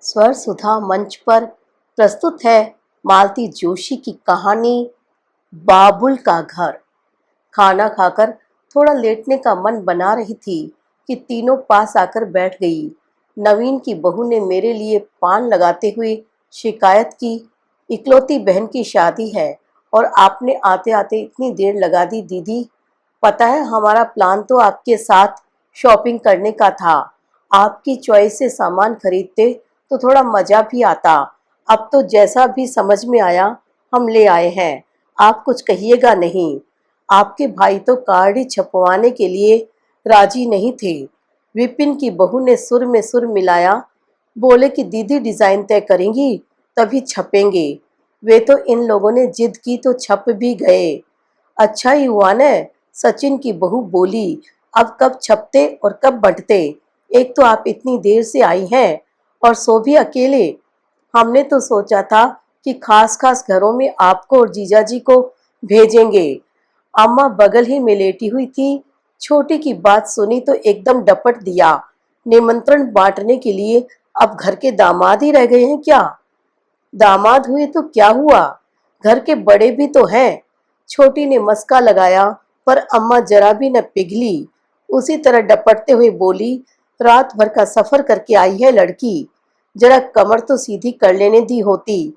स्वर सुधा मंच पर प्रस्तुत है मालती जोशी की कहानी बाबुल का घर। खाना खाकर थोड़ा लेटने का मन बना रही थी कि तीनों पास आकर बैठ गई। नवीन की बहू ने मेरे लिए पान लगाते हुए शिकायत की, इकलौती बहन की शादी है और आपने आते आते इतनी देर लगा दी। दीदी, पता है हमारा प्लान तो आपके साथ शॉपिंग करने का था। आपकी चॉइस से सामान खरीदते तो थोड़ा मजा भी आता। अब तो जैसा भी समझ में आया हम ले आए हैं, आप कुछ कहिएगा नहीं। आपके भाई तो कार्ड ही छपवाने के लिए राजी नहीं थे। विपिन की बहू ने सुर में सुर मिलाया, बोले कि दीदी डिजाइन तय करेंगी तभी छपेंगे। वे तो इन लोगों ने जिद की तो छप भी गए। अच्छा ही हुआ न, सचिन की बहू बोली, अब कब छपते और कब बंटते। एक तो आप इतनी देर से आई हैं और सो भी अकेले। हमने तो सोचा था कि खास खास घरों में आपको और जीजा जी को भेजेंगे। अम्मा बगल ही में लेटी हुई थी। छोटी की बात सुनी तो एकदम डपट दिया, निमंत्रण बांटने के लिए अब घर के दामाद ही रह गए हैं क्या? दामाद हुए तो क्या हुआ, घर के बड़े भी तो हैं। छोटी ने मस्का लगाया पर अम्मा जरा भी न पिघली। उसी तरह डपटते हुए बोली, रात भर का सफर करके आई है लड़की, जरा कमर तो सीधी कर लेने दी होती।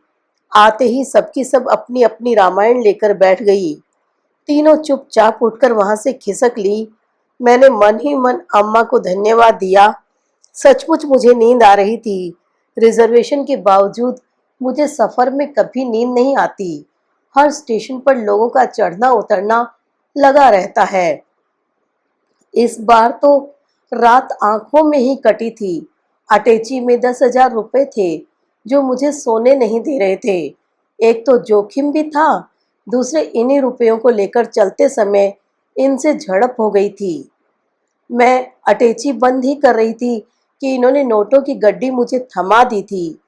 आते ही सबकी सब अपनी अपनी रामायण लेकर बैठ गई। तीनों चुपचाप उठकर वहां से खिसक ली। मैंने मन ही मन अम्मा को धन्यवाद दिया। सचमुच मुझे नींद आ रही थी। रिजर्वेशन के बावजूद मुझे सफर में कभी नींद नहीं आती। हर स्टेशन पर लोगों का चढ़ना उतरना लगा रहता है। इस बार तो रात आंखों में ही कटी थी। अटैची में 10,000 रुपए थे जो मुझे सोने नहीं दे रहे थे। एक तो जोखिम भी था, दूसरे इन्हीं रुपयों को लेकर चलते समय इनसे झड़प हो गई थी। मैं अटैची बंद ही कर रही थी कि इन्होंने नोटों की गड्डी मुझे थमा दी थी।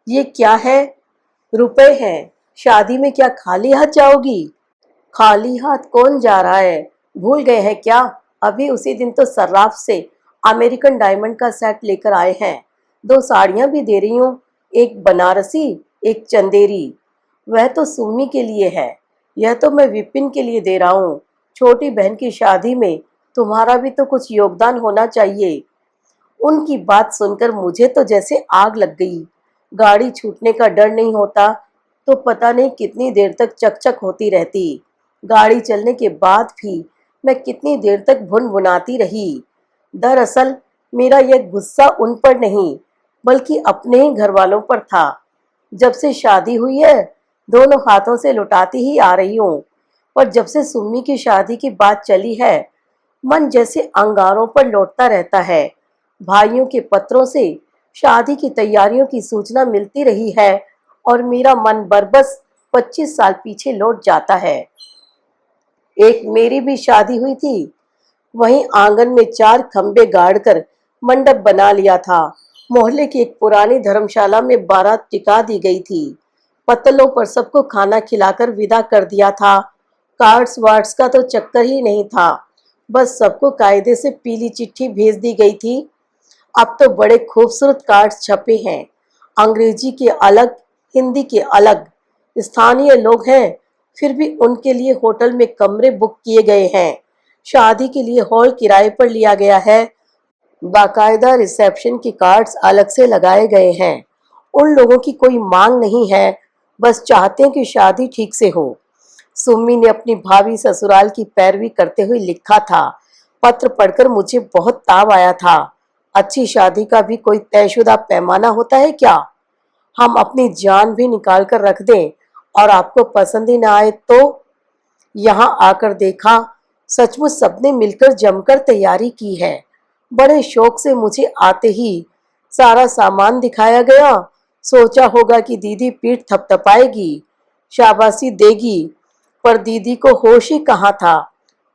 ये क्या है? रुपए हैं। शादी में क्या खाली हाथ जाओगी? खाली हाथ कौन जा रहा है, भूल गए हैं क्या? अभी उसी दिन तो सर्राफ से अमेरिकन डायमंड का सेट लेकर आए हैं। 2 साड़ियां भी दे रही हूँ, एक बनारसी एक चंदेरी। वह तो सुम्मी के लिए है, यह तो मैं विपिन के लिए दे रहा हूँ। छोटी बहन की शादी में तुम्हारा भी तो कुछ योगदान होना चाहिए। उनकी बात सुनकर मुझे तो जैसे आग लग गई। गाड़ी छूटने का डर नहीं होता तो पता नहीं कितनी देर तक चकचक होती रहती। गाड़ी चलने के बाद भी मैं कितनी देर तक भुनभुनाती रही। दरअसल मेरा यह गुस्सा उन पर नहीं बल्कि अपने ही घर वालों पर था। जब से शादी हुई है दोनों हाथों से लुटाती ही आ रही हूँ, पर जब से सुम्मी की शादी की बात चली है मन जैसे अंगारों पर लौटता रहता है। भाइयों के पत्रों से शादी की तैयारियों की सूचना मिलती रही है और मेरा मन बरबस 25 साल पीछे लौट जाता है। एक मेरी भी शादी हुई थी, वहीं आंगन में 4 खंबे गाड़कर मंडप बना लिया था। मोहल्ले की एक पुरानी धर्मशाला में बारात टिका दी गई थी। पत्तलों पर सबको खाना खिलाकर विदा कर दिया था। कार्ड्स वार्ड्स का तो चक्कर ही नहीं था, बस सबको कायदे से पीली चिट्ठी भेज दी गई थी। अब तो बड़े खूबसूरत कार्ड्स छपे हैं, अंग्रेजी के अलग हिंदी के अलग। स्थानीय लोग हैं फिर भी उनके लिए होटल में कमरे बुक किए गए हैं। शादी के लिए हॉल किराए पर लिया गया है। बाकायदा रिसेप्शन के कार्ड्स अलग से लगाए गए हैं। उन लोगों की कोई मांग नहीं है, बस चाहते हैं कि शादी ठीक से हो। सुम्मी ने अपनी भाभी ससुराल की पैरवी करते हुए लिखा था। पत्र पढ़कर मुझे बहुत ताव आया था। अच्छी शादी का भी कोई तयशुदा पैमाना होता है क्या? हम अपनी जान भी निकाल कर रख दें और आपको पसंद ही ना आए तो? यहाँ आकर देखा सचमुच सबने मिलकर जमकर तैयारी की है। बड़े शौक से मुझे आते ही सारा सामान दिखाया गया। सोचा होगा कि दीदी पीठ थपथपाएगी, शाबाशी देगी, पर दीदी को होश ही कहाँ था।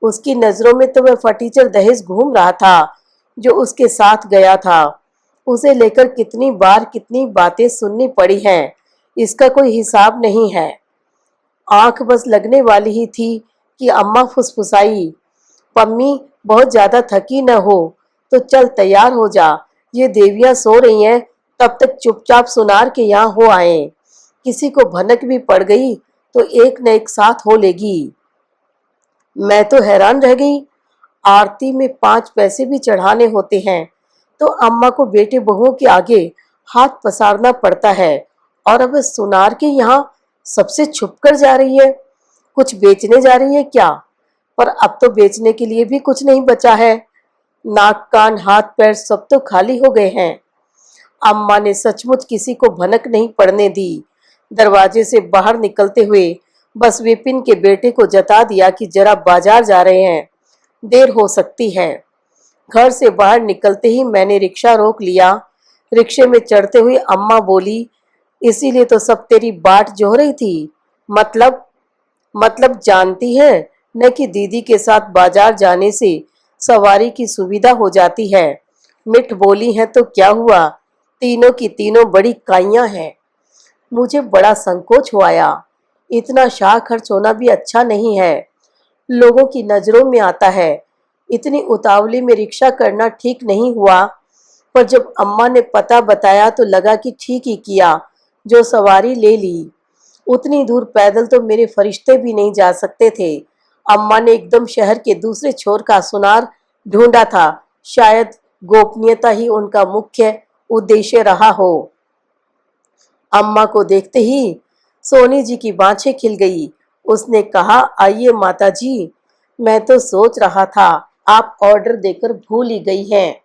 उसकी नजरों में तो वह फटीचर दहेज घूम रहा था जो उसके साथ गया था। उसे लेकर कितनी बार कितनी बातें सुननी पड़ी हैं, इसका कोई हिसाब नहीं है। आंख बस लगने वाली ही थी कि अम्मा फुसफुसाई, पम्मी बहुत ज्यादा थकी न हो तो चल तैयार हो जा, ये देवियां सो रही हैं तब तक चुपचाप सुनार के यहाँ हो आए। किसी को भनक भी पड़ गई तो एक न एक साथ हो लेगी। मैं तो हैरान रह गई। आरती में 5 पैसे भी चढ़ाने होते हैं तो अम्मा को बेटे बहुओं के आगे हाथ पसारना पड़ता है, और अब सुनार के यहाँ सबसे छुप कर जा रही है। कुछ बेचने जा रही है क्या? पर अब तो बेचने के लिए भी कुछ नहीं बचा है। नाक कान हाथ पैर सब तो खाली हो गए हैं। अम्मा ने सचमुच किसी को भनक नहीं पड़ने दी। दरवाजे से बाहर निकलते हुए बस विपिन के बेटे को जता दिया कि जरा बाजार जा रहे हैं, देर हो सकती है। घर से बाहर निकलते ही मैंने रिक्शा रोक लिया। रिक्शे में चढ़ते हुए अम्मा बोली, इसीलिए तो सब तेरी बाट जोह रही थी। मतलब जानती है न कि दीदी के साथ बाजार जाने से सवारी की सुविधा हो जाती है। मिठ बोली है तो क्या हुआ, तीनों की तीनों बड़ी काइयां हैं। मुझे बड़ा संकोच हो आया। इतना शाह खर्च होना भी अच्छा नहीं है, लोगों की नजरों में आता है। इतनी उतावली में रिक्शा करना ठीक नहीं हुआ। पर जब अम्मा ने पता बताया तो लगा कि ठीक ही किया जो सवारी ले ली। उतनी दूर पैदल तो मेरे फरिश्ते भी नहीं जा सकते थे। अम्मा ने एकदम शहर के दूसरे छोर का सुनार ढूंढा था। शायद गोपनीयता ही उनका मुख्य उद्देश्य रहा हो। अम्मा को देखते ही सोनी जी की बाँछें खिल गई। उसने कहा, आइए माता जी, मैं तो सोच रहा था आप ऑर्डर देकर भूल ही गई हैं।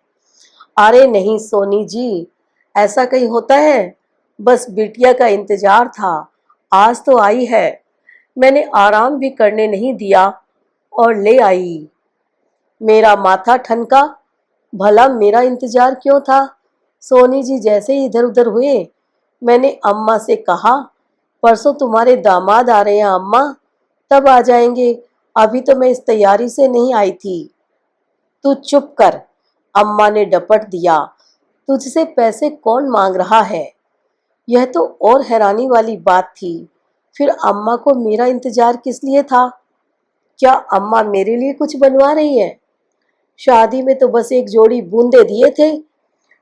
अरे नहीं सोनी जी, ऐसा कहीं होता है? बस बिटिया का इंतजार था, आज तो आई है। मैंने आराम भी करने नहीं दिया और ले आई। मेरा माथा ठनका। भला मेरा इंतजार क्यों था? सोनी जी जैसे ही इधर उधर हुए, मैंने अम्मा से कहा, परसों तुम्हारे दामाद आ रहे हैं अम्मा, तब आ जाएंगे, अभी तो मैं इस तैयारी से नहीं आई थी। तू चुप कर, अम्मा ने डपट दिया। तुझसे पैसे कौन मांग रहा है? यह तो और हैरानी वाली बात थी। फिर अम्मा को मेरा इंतजार किस लिए था? क्या अम्मा मेरे लिए कुछ बनवा रही है? शादी में तो बस एक जोड़ी बूंदे दिए थे,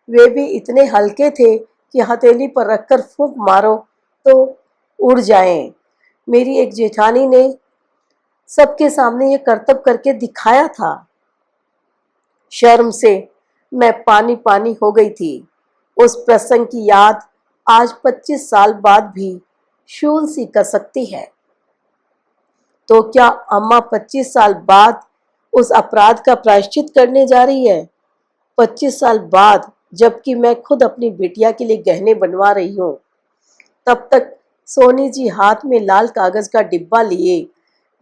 वे भी इतने हल्के थे कि हथेली पर रखकर फूंक मारो तो उड़ जाएं। मेरी एक जेठानी ने सबके सामने ये करतब करके दिखाया था। शर्म से मैं पानी पानी हो गई थी। उस प्रसंग की याद आज 25 साल बाद भी शूल सी कसकती है। तो क्या अम्मा 25 साल बाद उस अपराध का प्रायश्चित करने जा रही है? 25 साल बाद, जबकि मैं खुद अपनी बिटिया के लिए गहने बनवा रही हूँ। तब तक सोनी जी हाथ में लाल कागज का डिब्बा लिए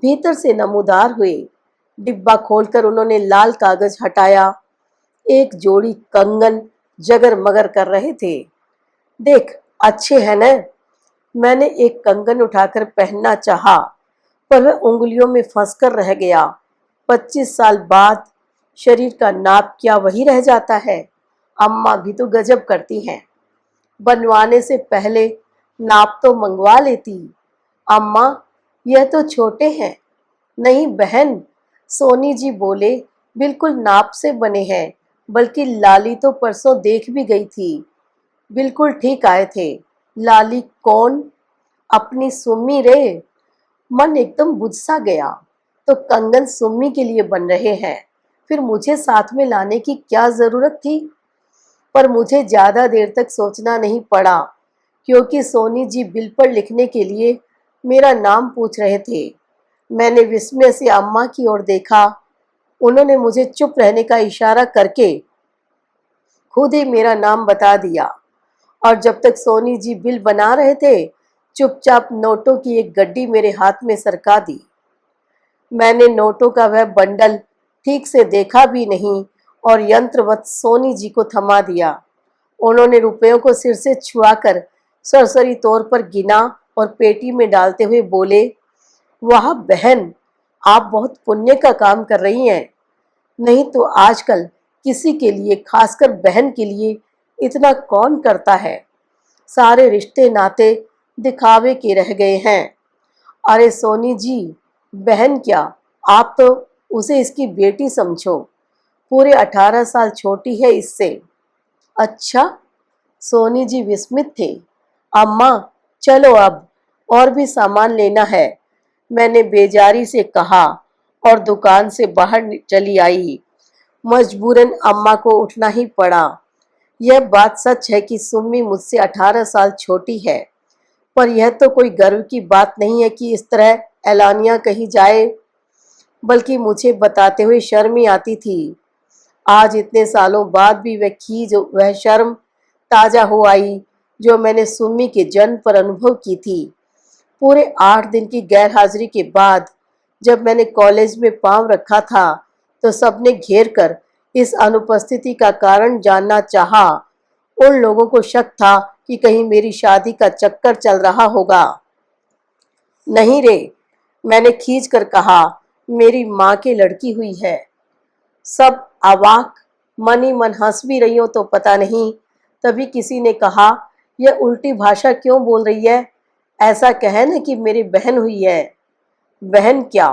भीतर से नमूदार हुए। डिब्बा खोलकर उन्होंने लाल कागज हटाया। एक जोड़ी कंगन जगर मगर कर रहे थे। देख, अच्छे हैं न? मैंने एक कंगन उठाकर पहनना चाहा, पर वह उंगलियों में फंसकर रह गया। 25 साल बाद शरीर का नाप क्या वही रह जाता है? अम्मा भी तो गजब करती हैं। बनवाने से पहले नाप तो मंगवा लेती। अम्मा, यह तो छोटे हैं। नहीं बहन, सोनी जी बोले, बिल्कुल नाप से बने हैं, बल्कि लाली तो परसों देख भी गई थी, बिल्कुल ठीक आए थे। लाली कौन? अपनी सुम्मी रे। मन एकदम बुझ सा गया। तो कंगन सुम्मी के लिए बन रहे हैं, फिर मुझे साथ में लाने की क्या जरूरत थी? पर मुझे ज्यादा देर तक सोचना नहीं पड़ा, क्योंकि सोनी जी बिल पर लिखने के लिए मेरा नाम पूछ रहे थे। मैंने विस्मय से अम्मा की ओर देखा। उन्होंने मुझे चुप रहने का इशारा करके खुद ही मेरा नाम बता दिया, और जब तक सोनी जी बिल बना रहे थे, चुपचाप नोटों की एक गड्डी मेरे हाथ में सरका दी। मैंने नोटों का वह बंडल ठीक से देखा भी नहीं और यंत्रवत सोनी जी को थमा दिया। उन्होंने रुपयों को सिर से छुआकर सरसरी तौर पर गिना और पेटी में डालते हुए बोले, वाह बहन, आप बहुत पुण्य का काम कर रही हैं। नहीं तो आजकल किसी के लिए, खासकर बहन के लिए, इतना कौन करता है? सारे रिश्ते नाते दिखावे के रह गए हैं। अरे सोनी जी, बहन क्या, आप तो उसे इसकी बेटी समझो। पूरे 18 साल छोटी है इससे। अच्छा, सोनी जी विस्मित थे। अम्मा, चलो अब, और भी सामान लेना है, मैंने बेजारी से कहा और दुकान से बाहर चली आई। मजबूरन अम्मा को उठना ही पड़ा। यह बात सच है कि सुम्मी मुझसे 18 साल छोटी है, पर यह तो कोई गर्व की बात नहीं है कि इस तरह एलानिया कही जाए, बल्कि मुझे बताते हुए शर्म ही आती थी। आज इतने सालों बाद भी वह खीज, वह शर्म ताजा हो आई जो मैंने सुम्मी के जन्म पर अनुभव की थी। पूरे 8 दिन की गैर हाजिरी के बाद जब मैंने कॉलेज में पांव रखा था तो सबने घेर कर इस अनुपस्थिति का कारण जानना चाहा। उन लोगों को शक था कि कहीं मेरी शादी का चक्कर चल रहा होगा। नहीं रे, मैंने खींच कर कहा, मेरी माँ की लड़की हुई है। सब अवाक, मन ही मन हंस भी रही हो तो पता नहीं। तभी किसी ने कहा, यह उल्टी भाषा क्यों बोल रही है, ऐसा कहे न कि मेरी बहन हुई है। बहन क्या,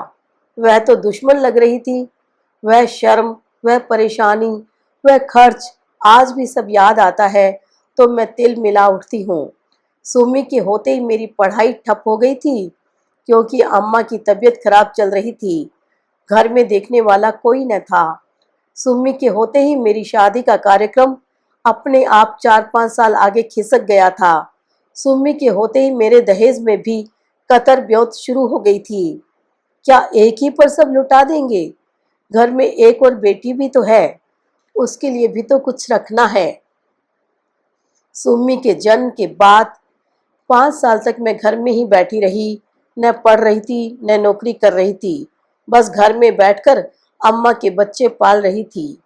वह तो दुश्मन लग रही थी। वह शर्म, वह परेशानी, वह खर्च, आज भी सब याद आता है तो मैं तिल मिला उठती हूँ। सुमी के होते ही मेरी पढ़ाई ठप हो गई थी, क्योंकि अम्मा की तबीयत खराब चल रही थी। घर में देखने वाला कोई न था। सुम्मी के होते ही मेरी शादी का कार्यक्रम अपने आप 4-5 साल आगे खिसक गया था। सुम्मी के होते ही मेरे दहेज में भी कतर ब्योत शुरू हो गई थी। क्या एक ही पर सब लुटा देंगे? घर में एक और बेटी भी तो है, उसके लिए भी तो कुछ रखना है। सुम्मी के जन्म के बाद 5 साल तक मैं घर में ही बैठी रही, न पढ़ रही थी न नौकरी कर रही थी। बस घर में बैठकर अम्मा के बच्चे पाल रही थी।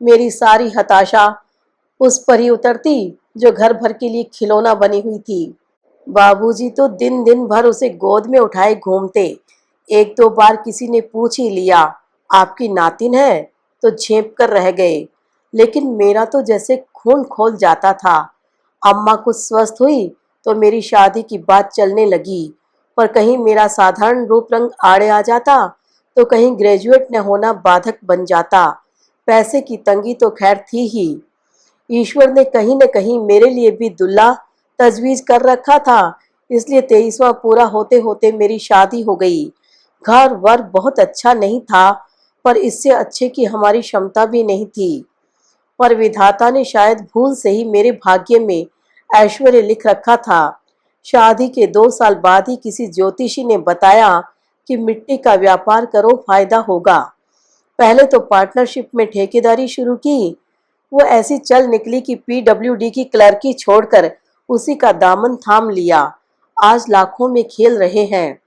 मेरी सारी हताशा उस पर ही उतरती जो घर भर के लिए खिलौना बनी हुई थी। बाबूजी तो दिन दिन भर उसे गोद में उठाए घूमते। 1-2 बार किसी ने पूछ ही लिया, आपकी नातिन है, तो झेप कर रह गए। लेकिन मेरा तो जैसे खून खोल जाता था। अम्मा कुछ स्वस्थ हुई तो मेरी शादी की बात चलने लगी, पर कहीं मेरा साधारण रूप रंग आड़े आ जाता तो कहीं ग्रेजुएट न होना बाधक बन जाता। पैसे की तंगी तो खैर थी ही, ईश्वर ने कहीं न कहीं मेरे लिए भी दुल्हा तजवीज कर रखा था, इसलिए 23वां पूरा होते होते मेरी शादी हो गई। घर वर बहुत अच्छा नहीं था, पर इससे अच्छे की हमारी क्षमता भी नहीं थी। पर विधाता ने शायद भूल से ही मेरे भाग्य में ऐश्वर्य लिख रखा था। शादी के 2 साल बाद ही किसी ज्योतिषी ने बताया कि मिट्टी का व्यापार करो, फायदा होगा। पहले तो पार्टनरशिप में ठेकेदारी शुरू की। वो ऐसी चल निकली कि पीडब्ल्यूडी की क्लर्की छोड़कर उसी का दामन थाम लिया। आज लाखों में खेल रहे हैं।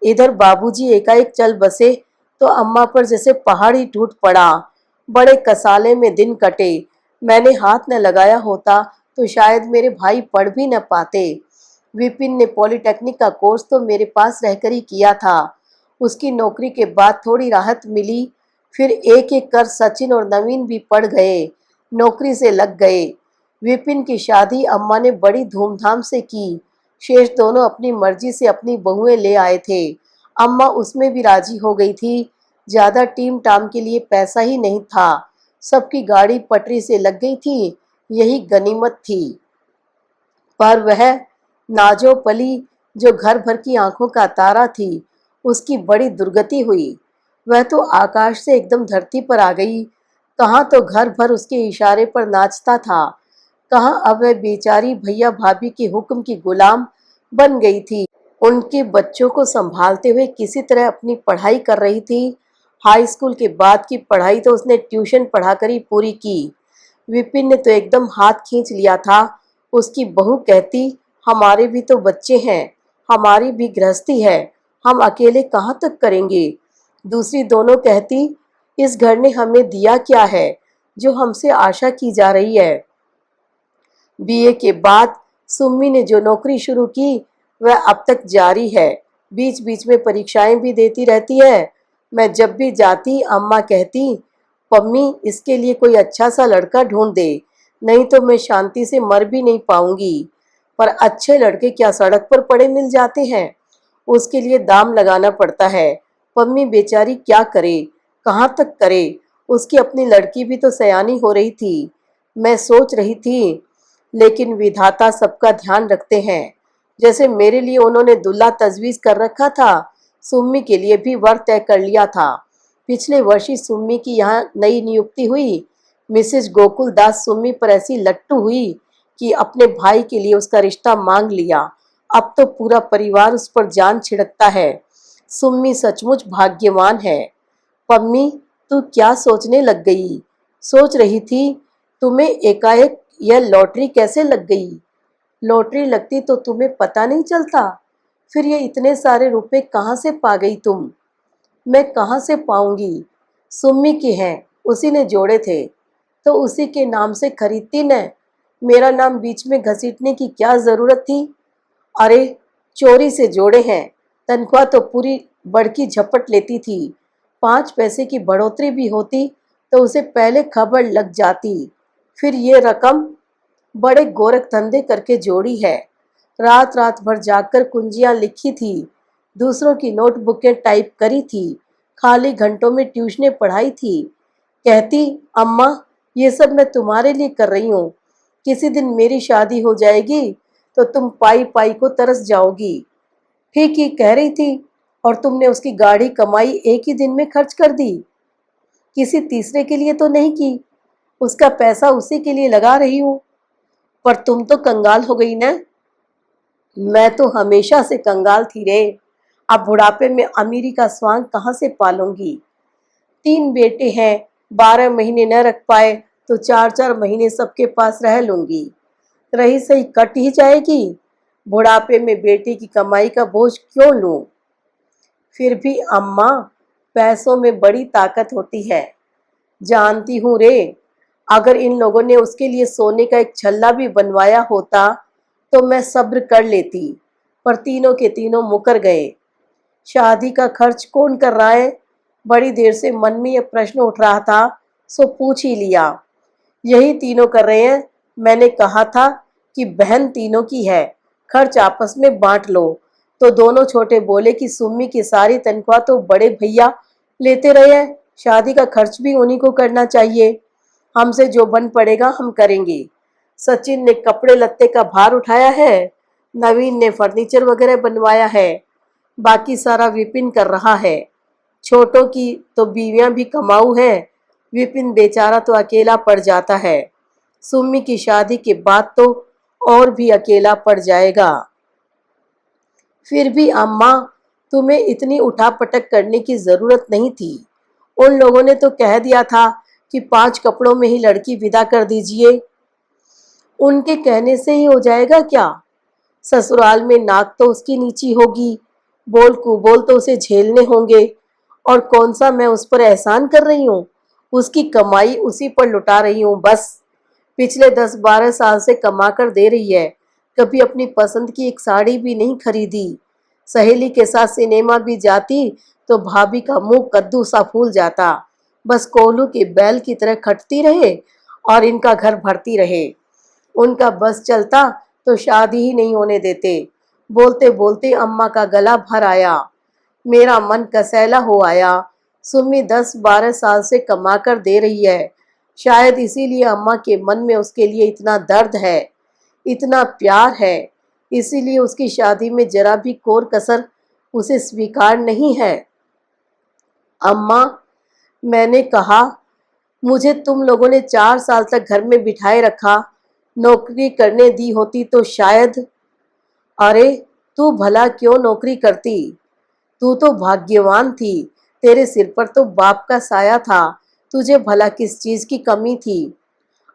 इधर बाबूजी एकाएक चल बसे तो अम्मा पर जैसे पहाड़ ही टूट पड़ा। बड़े कसाले में दिन कटे। मैंने हाथ न लगाया होता तो शायद मेरे भाई पढ़ भी न पाते। विपिन ने पॉलिटेक्निक का कोर्स तो मेरे पास रहकर ही किया था। उसकी नौकरी के बाद थोड़ी राहत मिली। फिर एक एक कर सचिन और नवीन भी पढ़ गए, नौकरी से लग गए। विपिन की शादी अम्मा ने बड़ी धूमधाम से की। शेष दोनों अपनी मर्जी से अपनी बहुएं ले आए थे। अम्मा उसमें भी राजी हो गई थी। ज्यादा टीम टाम के लिए पैसा ही नहीं था। सबकी गाड़ी पटरी से लग गई थी, यही गनीमत थी। पर वह नाजो पली जो घर भर की आंखों का तारा थी, उसकी बड़ी दुर्गति हुई। वह तो आकाश से एकदम धरती पर आ गई। कहाँ तो घर भर उसके इशारे पर नाचता था, कहाँ अब वह बेचारी भैया भाभी के हुक्म की गुलाम बन गई थी। उनके बच्चों को संभालते हुए किसी तरह अपनी पढ़ाई कर रही थी। हाई स्कूल के बाद की पढ़ाई तो उसने ट्यूशन पढ़ाकर ही पूरी की। विपिन ने तो एकदम हाथ खींच लिया था। उसकी बहू कहती, हमारे भी तो बच्चे हैं, हमारी भी गृहस्थी है, हम अकेले कहाँ तक करेंगे। दूसरी दोनों कहती, इस घर ने हमें दिया क्या है जो हमसे आशा की जा रही है। बीए के बाद सुम्मी ने जो नौकरी शुरू की वह अब तक जारी है। बीच बीच में परीक्षाएं भी देती रहती है। मैं जब भी जाती अम्मा कहती, पम्मी इसके लिए कोई अच्छा सा लड़का ढूंढ दे, नहीं तो मैं शांति से मर भी नहीं पाऊंगी। पर अच्छे लड़के क्या सड़क पर पड़े मिल जाते हैं, उसके लिए दाम लगाना पड़ता है। पम्मी बेचारी क्या करे, कहाँ तक करे। उसकी अपनी लड़की भी तो सयानी हो रही थी। मैं सोच रही थी लेकिन विधाता सबका ध्यान रखते हैं। जैसे मेरे लिए उन्होंने दूल्हा तजवीज़ कर रखा था, सुम्मी के लिए भी वर तय कर लिया था। पिछले वर्ष ही सुम्मी की यहाँ नई नियुक्ति हुई। मिसेज गोकुल दास सुम्मी पर ऐसी लट्टू हुई कि अपने भाई के लिए उसका रिश्ता मांग लिया। अब तो पूरा परिवार उस पर जान छिड़कता है। सुम्मी सचमुच भाग्यवान है। पम्मी, तू क्या सोचने लग गई? सोच रही थी तुम्हें एकाएक यह लॉटरी कैसे लग गई? लॉटरी लगती तो तुम्हें पता नहीं चलता। फिर ये इतने सारे रुपए कहाँ से पा गई तुम? मैं कहाँ से पाऊंगी? सुम्मी की हैं, उसी ने जोड़े थे तो उसी के नाम से खरीदती न। मेरा नाम बीच में घसीटने की क्या जरूरत थी? अरे, चोरी से जोड़े हैं। तनख्वाह तो पूरी बड़की झपट लेती थी। 5 पैसे की बढ़ोतरी भी होती तो उसे पहले खबर लग जाती। फिर ये रकम बड़े गोरख धंधे करके जोड़ी है। रात रात भर जागकर कुंजियां लिखी थी, दूसरों की नोटबुकें टाइप करी थी, खाली घंटों में ट्यूशनें पढ़ाई थी। कहती, अम्मा, ये सब मैं तुम्हारे लिए कर रही हूँ। किसी दिन मेरी शादी हो जाएगी तो तुम पाई पाई को तरस जाओगी। ठीक ही कह रही थी। और तुमने उसकी गाढ़ी कमाई एक ही दिन में खर्च कर दी। किसी तीसरे के लिए तो नहीं की। उसका पैसा उसी के लिए लगा रही हूँ। पर तुम तो कंगाल हो गई ना। मैं तो हमेशा से कंगाल थी रे। अब बुढ़ापे में अमीरी का स्वांग कहाँ से पालूंगी? 3 बेटे हैं, 12 महीने न रख पाए तो 4-4 महीने सबके पास रह लूंगी। रही सही कट ही जाएगी। बुढ़ापे में बेटे की कमाई का बोझ क्यों लूं? फिर भी अम्मा, पैसों में बड़ी ताकत होती है। जानती हूँ रे। अगर इन लोगों ने उसके लिए सोने का एक छल्ला भी बनवाया होता तो मैं सब्र कर लेती, पर तीनों के तीनों मुकर गए। शादी का खर्च कौन कर रहा है? बड़ी देर से मन में यह प्रश्न उठ रहा था, सो पूछ ही लिया। यही तीनों कर रहे हैं। मैंने कहा था कि बहन तीनों की है, खर्च आपस में बांट लो। तो दोनों छोटे बोले कि सुम्मी की सारी तनख्वाह तो बड़े भैया लेते रहे हैं, शादी का खर्च भी उन्हीं को करना चाहिए। हमसे जो बन पड़ेगा हम करेंगे। सचिन ने कपड़े लत्ते का भार उठाया है, नवीन ने फर्नीचर वगैरह बनवाया है, बाकी सारा विपिन कर रहा है। छोटों की तो बीवियां भी कमाऊ हैं। विपिन बेचारा तो अकेला पड़ जाता है। सुम्मी की शादी के बाद तो और भी अकेला पड़ जाएगा। फिर भी अम्मा, तुम्हें इतनी उठापटक करने की जरूरत नहीं थी। उन लोगों ने तो कह दिया था कि 5 कपड़ों में ही लड़की विदा कर दीजिए। उनके कहने से ही हो जाएगा क्या? ससुराल में नाक तो उसकी नीची होगी, बोल कुबोल तो उसे झेलने होंगे। और कौन सा मैं उस पर एहसान कर रही हूँ? उसकी कमाई उसी पर लुटा रही हूँ बस। पिछले 10-12 साल से कमा कर दे रही है। कभी अपनी पसंद की एक साड़ी भी नहीं खरीदी। सहेली के साथ सिनेमा भी जाती तो भाभी का मुंह कद्दू सा फूल जाता। बस कोल्हू के बैल की तरह खटती रहे और इनका घर भरती रहे। उनका बस चलता तो शादी ही नहीं होने देते। बोलते बोलते अम्मा का गला भर आया। मेरा मन कसैला हो आया। सुम्मी 10-12 साल से कमा कर दे रही है। शायद इसीलिए अम्मा के मन में उसके लिए इतना दर्द है, इतना प्यार है। इसीलिए उसकी शादी में जरा भी कोर कसर उसे स्वीकार नहीं है। अम्मा, मैंने कहा, मुझे तुम लोगों ने 4 साल तक घर में बिठाए रखा। नौकरी करने दी होती तो शायद। अरे, तू भला क्यों नौकरी करती? तू तो भाग्यवान थी। तेरे सिर पर तो बाप का साया था। तुझे भला किस चीज की कमी थी?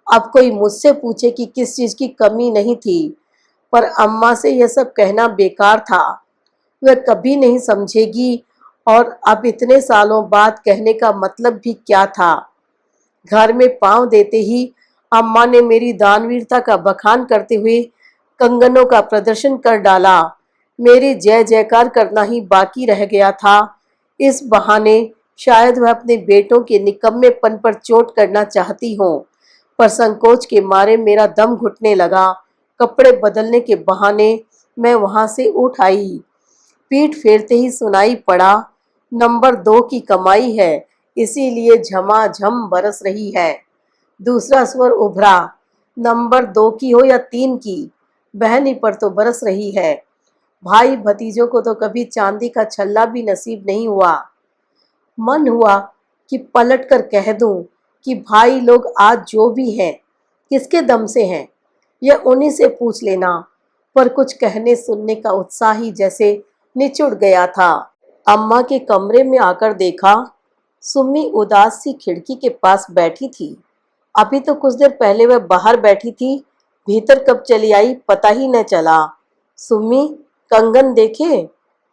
अब कोई मुझसे पूछे कि किस चीज की कमी नहीं थी, पर अम्मा से यह सब कहना बेकार था। वह कभी नहीं समझेगी। और अब इतने सालों बाद कहने का मतलब भी क्या था? घर में पांव देते ही अम्मा ने मेरी दानवीरता का बखान करते हुए कंगनों का प्रदर्शन कर डाला। मेरी जय जयकार करना ही बाकी रह गया था। इस बहाने शायद वह अपने बेटों के निकम्मेपन पर चोट करना चाहती हो, पर संकोच के मारे मेरा दम घुटने लगा। कपड़े बदलने के बहाने मैं वहां से उठ आई। पीठ फेरते ही सुनाई पड़ा, नंबर 2 की कमाई है, इसीलिए झमाझम बरस रही है। दूसरा स्वर उभरा, नंबर 2 की हो या 3 की, बहनी पर तो बरस रही है। भाई भतीजों को तो कभी चांदी का छल्ला भी नसीब नहीं हुआ। मन हुआ कि पलट कर कह दूं कि भाई लोग आज जो भी हैं किसके दम से हैं, यह उन्हीं से पूछ लेना, पर कुछ कहने सुनने का उत्साह ही जैसे निचुड़ गया था। अम्मा के कमरे में आकर देखा, सुम्मी उदास सी खिड़की के पास बैठी थी। अभी तो कुछ देर पहले वह बाहर बैठी थी, भीतर कब चली आई पता ही न चला। सुम्मी, कंगन देखे?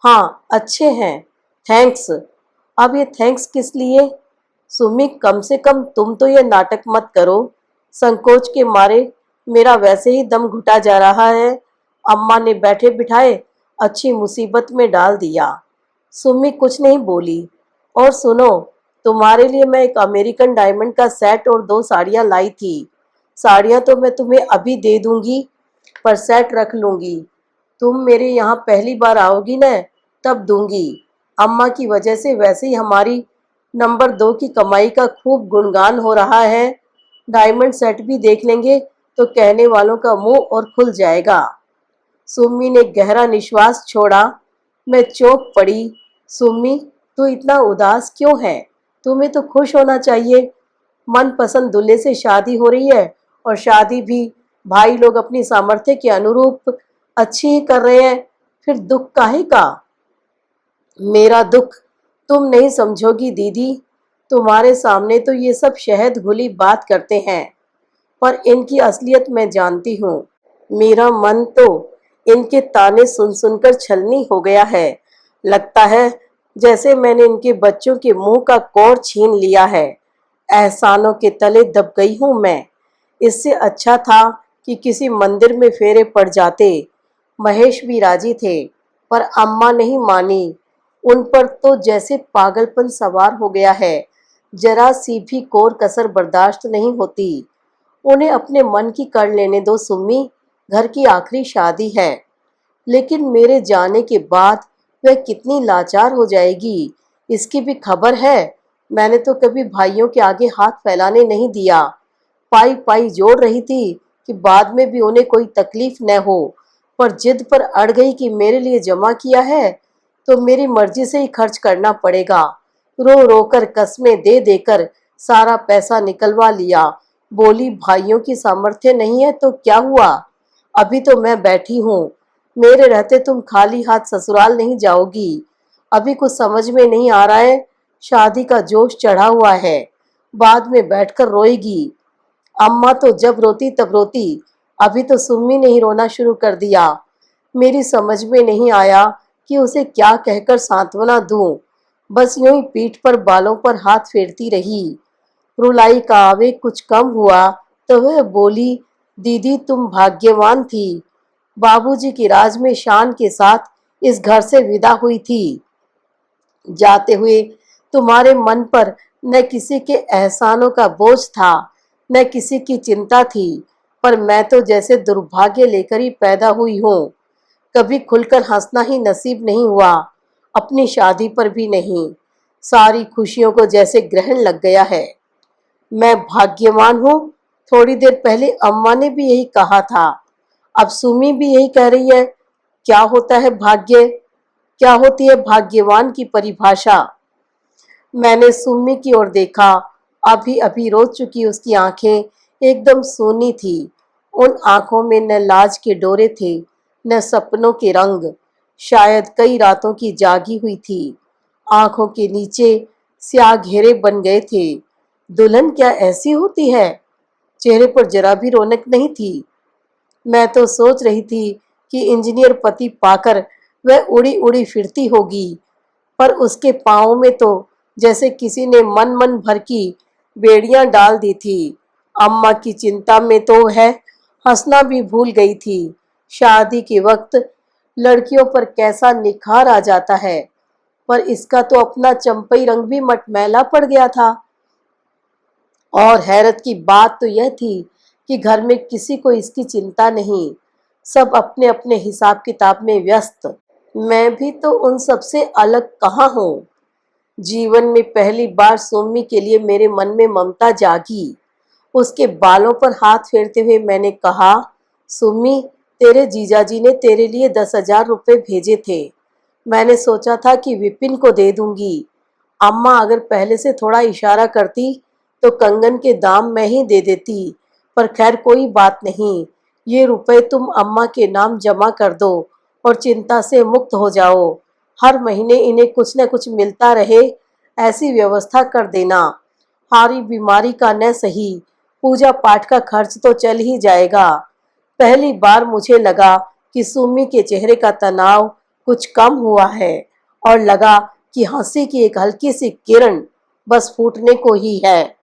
हाँ, अच्छे हैं, थैंक्स। अब ये थैंक्स किस लिए? सुम्मी, कम से कम तुम तो ये नाटक मत करो। संकोच के मारे मेरा वैसे ही दम घुटा जा रहा है। अम्मा ने बैठे बिठाए अच्छी मुसीबत में डाल दिया। सुम्मी कुछ नहीं बोली। और सुनो, तुम्हारे लिए मैं एक अमेरिकन डायमंड का सेट और 2 साड़ियाँ लाई थी। साड़ियाँ तो मैं तुम्हें अभी दे दूंगी, पर सेट रख लूंगी। तुम मेरे यहाँ पहली बार आओगी न, तब दूंगी। अम्मा की वजह से वैसे ही हमारी नंबर 2 की कमाई का खूब गुणगान हो रहा है। डायमंड सेट भी देख लेंगे तो कहने वालों का मुंह और खुल जाएगा। सुम्मी ने गहरा निश्वास छोड़ा। मैं चौंक पड़ी। सुम्मी, तू इतना उदास क्यों है? तुम्हें तो खुश होना चाहिए। मनपसंद दूल्हे से शादी हो रही है, और शादी भी भाई लोग अपनी सामर्थ्य के अनुरूप अच्छी ही कर रहे हैं, फिर दुख काहे का? मेरा दुख तुम नहीं समझोगी दीदी। तुम्हारे सामने तो ये सब शहद घुली बात करते हैं, पर इनकी असलियत मैं जानती हूँ। मेरा मन तो इनके ताने सुन सुनकर छलनी हो गया है। लगता है जैसे मैंने इनके बच्चों के मुंह का कोर छीन लिया है। एहसानों के तले दब गई हूं मैं। इससे अच्छा था कि किसी मंदिर में फेरे पड़ जाते। महेश भी राजी थे, पर अम्मा नहीं मानी। उन पर तो जैसे पागलपन सवार हो गया है। जरा सी भी कोर कसर बर्दाश्त नहीं होती। उन्हें अपने मन की कर लेने दो सुम्मी, घर की आखिरी शादी है। लेकिन मेरे जाने के बाद वह कितनी लाचार हो जाएगी, इसकी भी खबर है। मैंने तो कभी भाइयों के आगे हाथ फैलाने नहीं दिया। पाई पाई जोड़ रही थी कि बाद में भी उन्हें कोई तकलीफ न हो, पर जिद पर अड़ गई कि मेरे लिए जमा किया है तो मेरी मर्जी से ही खर्च करना पड़ेगा। रो रो कर कस्में दे देकर सारा पैसा निकलवा लिया। बोली, भाइयों की सामर्थ्य नहीं है तो क्या हुआ, अभी तो मैं बैठी हूँ। मेरे रहते तुम खाली हाथ ससुराल नहीं जाओगी। अभी कुछ समझ में नहीं आ रहा है। शादी का जोश चढ़ा हुआ है, बाद में बैठकर रोएगी। अम्मा तो जब रोती तब रोती। अभी तो सुम्मी ने ही रोना शुरू कर दिया। मेरी समझ में नहीं आया कि उसे क्या कहकर सांत्वना दूं। बस यूं ही पीठ पर बालों पर हाथ फेरती रही। रुलाई का आवेग कुछ कम हुआ तो वह बोली, दीदी तुम भाग्यवान थी। बाबूजी की राज में शान के साथ इस घर से विदा हुई थी। जाते हुए तुम्हारे मन पर न किसी के एहसानों का बोझ था, न किसी की चिंता थी, पर मैं तो जैसे दुर्भाग्य लेकर ही पैदा हुई हूँ। कभी खुलकर हंसना ही नसीब नहीं हुआ, अपनी शादी पर भी नहीं। सारी खुशियों को जैसे ग्रहण लग गया है। मैं भाग्यवान हूँ, थोड़ी देर पहले अम्मा ने भी यही कहा था, अब सुमी भी यही कह रही है। क्या होता है भाग्य? क्या होती है भाग्यवान की परिभाषा? मैंने सुम्मी की ओर देखा। अभी अभी रो चुकी उसकी आंखें एकदम सूनी थी। उन आंखों में न लाज के डोरे थे, न सपनों के रंग। शायद कई रातों की जागी हुई थी। आंखों के नीचे स्याह घेरे बन गए थे। दुल्हन क्या ऐसी होती है? चेहरे पर जरा भी रौनक नहीं थी। मैं तो सोच रही थी कि इंजीनियर पति पाकर वह उड़ी उड़ी फिरती होगी, पर उसके पाँव में तो जैसे किसी ने मन मन भर की बेड़ियां डाल दी थी। अम्मा की चिंता में तो है हंसना भी भूल गई थी। शादी के वक्त लड़कियों पर कैसा निखार आ जाता है, पर इसका तो अपना चंपई रंग भी मटमैला पड़ गया था। और हैरत की बात तो यह थी कि घर में किसी को इसकी चिंता नहीं। सब अपने अपने हिसाब किताब में व्यस्त। मैं भी तो उन सबसे अलग कहाँ हूँ। जीवन में पहली बार सोमी के लिए मेरे मन में ममता जागी। उसके बालों पर हाथ फेरते हुए मैंने कहा, सुम्मी, तेरे जीजाजी ने तेरे लिए 10,000 रुपये भेजे थे। मैंने सोचा था कि विपिन को दे दूंगी। अम्मा अगर पहले से थोड़ा इशारा करती तो कंगन के दाम मैं ही दे देती, पर खैर कोई बात नहीं। ये रुपए तुम अम्मा के नाम जमा कर दो और चिंता से मुक्त हो जाओ। हर महीने इन्हें कुछ न कुछ मिलता रहे, ऐसी व्यवस्था कर देना। हारी बीमारी का न सही, पूजा पाठ का खर्च तो चल ही जाएगा। पहली बार मुझे लगा कि सुम्मी के चेहरे का तनाव कुछ कम हुआ है और लगा कि हंसी की एक हल्की सी किरण बस फूटने को ही है।